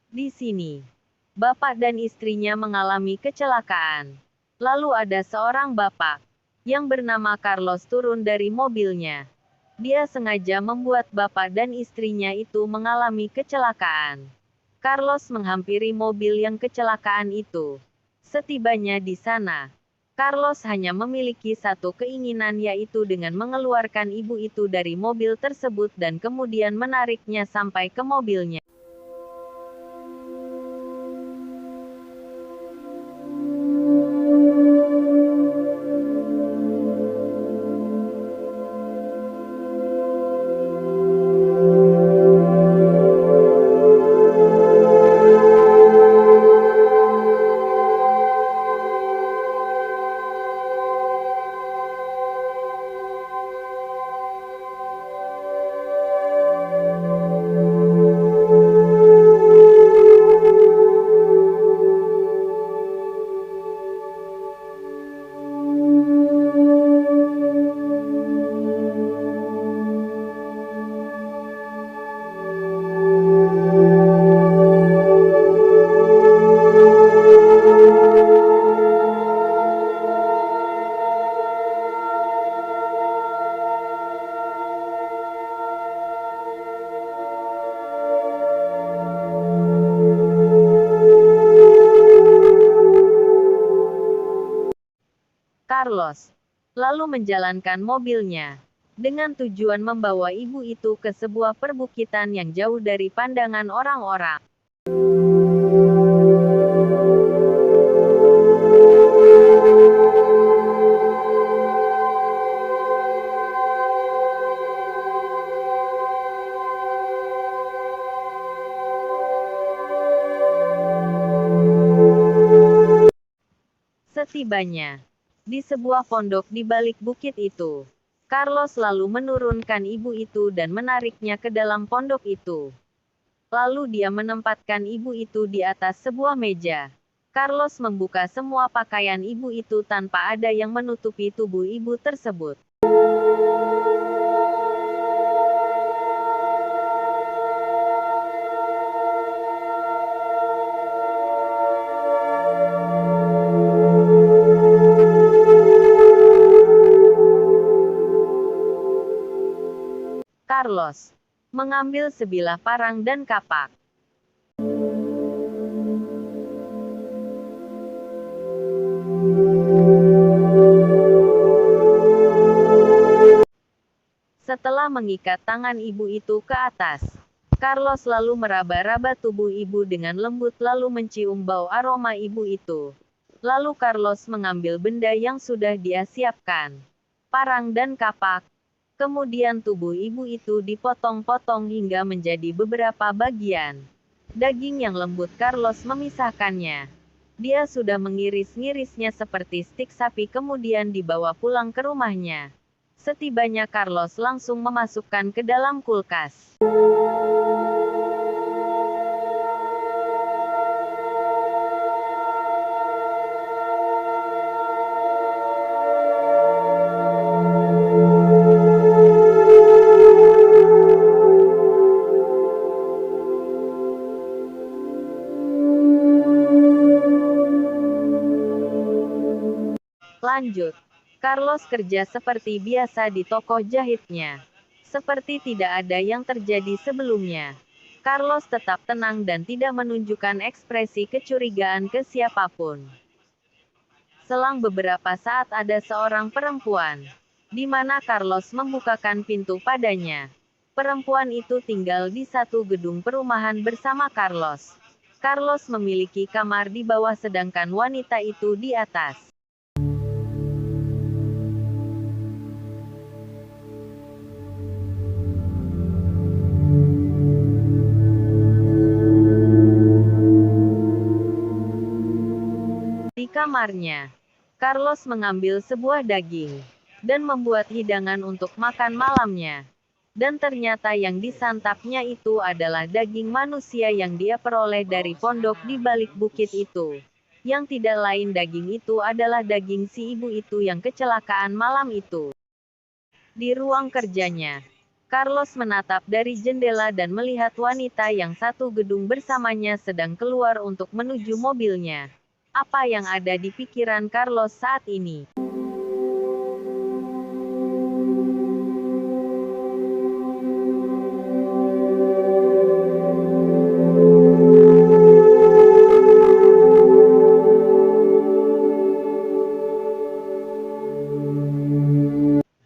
Di sini, bapak dan istrinya mengalami kecelakaan. Lalu ada seorang bapak yang bernama Carlos turun dari mobilnya. Dia sengaja membuat bapak dan istrinya itu mengalami kecelakaan. Carlos menghampiri mobil yang kecelakaan itu. Setibanya di sana, Carlos hanya memiliki satu keinginan, yaitu dengan mengeluarkan ibu itu dari mobil tersebut dan kemudian menariknya sampai ke mobilnya. Carlos lalu menjalankan mobilnya dengan tujuan membawa ibu itu ke sebuah perbukitan yang jauh dari pandangan orang-orang. Setibanya di sebuah pondok di balik bukit itu, Carlos lalu menurunkan ibu itu dan menariknya ke dalam pondok itu. Lalu dia menempatkan ibu itu di atas sebuah meja. Carlos membuka semua pakaian ibu itu tanpa ada yang menutupi tubuh ibu tersebut. Carlos mengambil sebilah parang dan kapak. Setelah mengikat tangan ibu itu ke atas, Carlos lalu meraba-raba tubuh ibu dengan lembut lalu mencium bau aroma ibu itu. Lalu Carlos mengambil benda yang sudah dia siapkan, parang dan kapak. Kemudian tubuh ibu itu dipotong-potong hingga menjadi beberapa bagian. Daging yang lembut Carlos memisahkannya. Dia sudah mengiris-ngirisnya seperti stik sapi kemudian dibawa pulang ke rumahnya. Setibanya Carlos langsung memasukkan ke dalam kulkas. Lanjut, Carlos kerja seperti biasa di toko jahitnya. Seperti tidak ada yang terjadi sebelumnya. Carlos tetap tenang dan tidak menunjukkan ekspresi kecurigaan ke siapapun. Selang beberapa saat ada seorang perempuan, di mana Carlos membukakan pintu padanya. Perempuan itu tinggal di satu gedung perumahan bersama Carlos. Carlos memiliki kamar di bawah sedangkan wanita itu di atas. Di kamarnya, Carlos mengambil sebuah daging dan membuat hidangan untuk makan malamnya. Dan ternyata yang disantapnya itu adalah daging manusia yang dia peroleh dari pondok di balik bukit itu. Yang tidak lain daging itu adalah daging si ibu itu yang kecelakaan malam itu. Di ruang kerjanya, Carlos menatap dari jendela dan melihat wanita yang satu gedung bersamanya sedang keluar untuk menuju mobilnya. Apa yang ada di pikiran Carlos saat ini?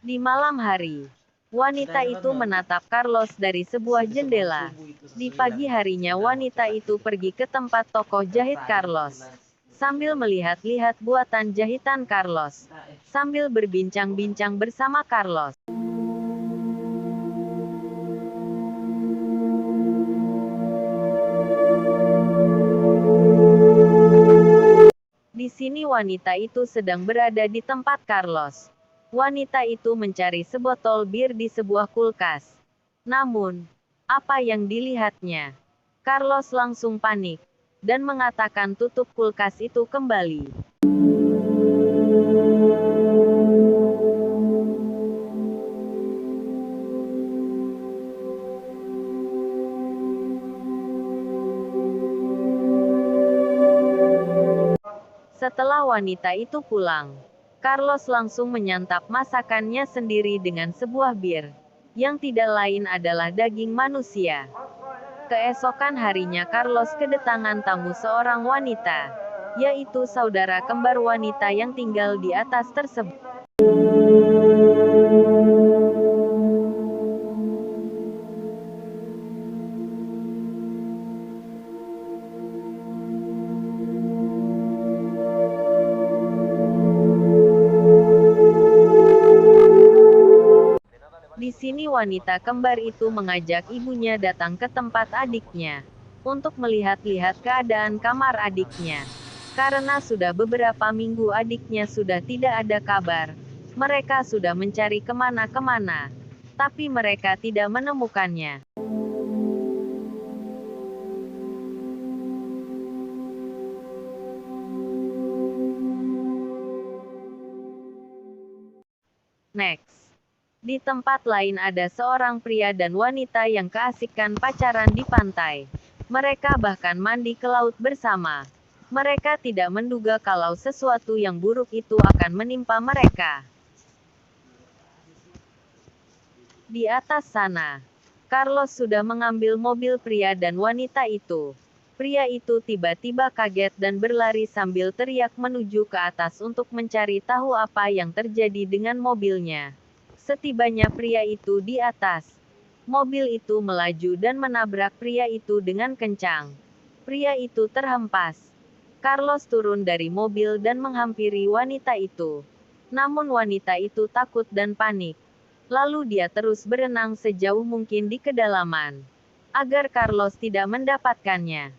Di malam hari, wanita itu menatap Carlos dari sebuah jendela. Di pagi harinya wanita itu pergi ke tempat toko jahit Carlos. Sambil melihat-lihat buatan jahitan Carlos. Sambil berbincang-bincang bersama Carlos. Di sini wanita itu sedang berada di tempat Carlos. Wanita itu mencari sebotol bir di sebuah kulkas. Namun, apa yang dilihatnya? Carlos langsung panik, dan mengatakan tutup kulkas itu kembali. Setelah wanita itu pulang, Carlos langsung menyantap masakannya sendiri dengan sebuah bir, yang tidak lain adalah daging manusia. Keesokan harinya Carlos kedatangan tamu seorang wanita, yaitu saudara kembar wanita yang tinggal di atas tersebut. Di sini wanita kembar itu mengajak ibunya datang ke tempat adiknya, untuk melihat-lihat keadaan kamar adiknya. Karena sudah beberapa minggu adiknya sudah tidak ada kabar. Mereka sudah mencari kemana-kemana, tapi mereka tidak menemukannya. Next. Di tempat lain ada seorang pria dan wanita yang keasikan pacaran di pantai. Mereka bahkan mandi ke laut bersama. Mereka tidak menduga kalau sesuatu yang buruk itu akan menimpa mereka. Di atas sana, Carlos sudah mengambil mobil pria dan wanita itu. Pria itu tiba-tiba kaget dan berlari sambil teriak menuju ke atas untuk mencari tahu apa yang terjadi dengan mobilnya. Setibanya pria itu di atas, mobil itu melaju dan menabrak pria itu dengan kencang. Pria itu terhempas. Carlos turun dari mobil dan menghampiri wanita itu. Namun wanita itu takut dan panik. Lalu dia terus berenang sejauh mungkin di kedalaman, agar Carlos tidak mendapatkannya.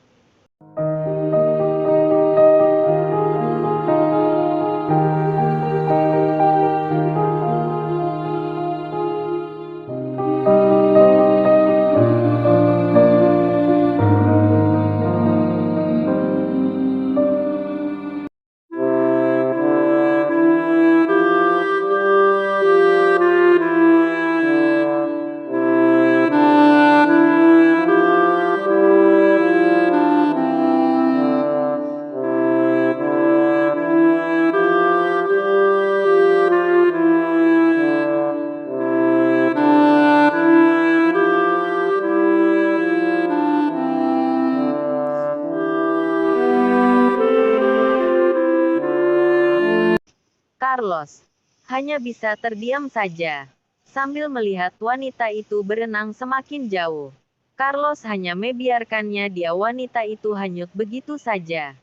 Carlos hanya bisa terdiam saja, sambil melihat wanita itu berenang semakin jauh. Carlos hanya membiarkannya dia wanita itu hanyut begitu saja.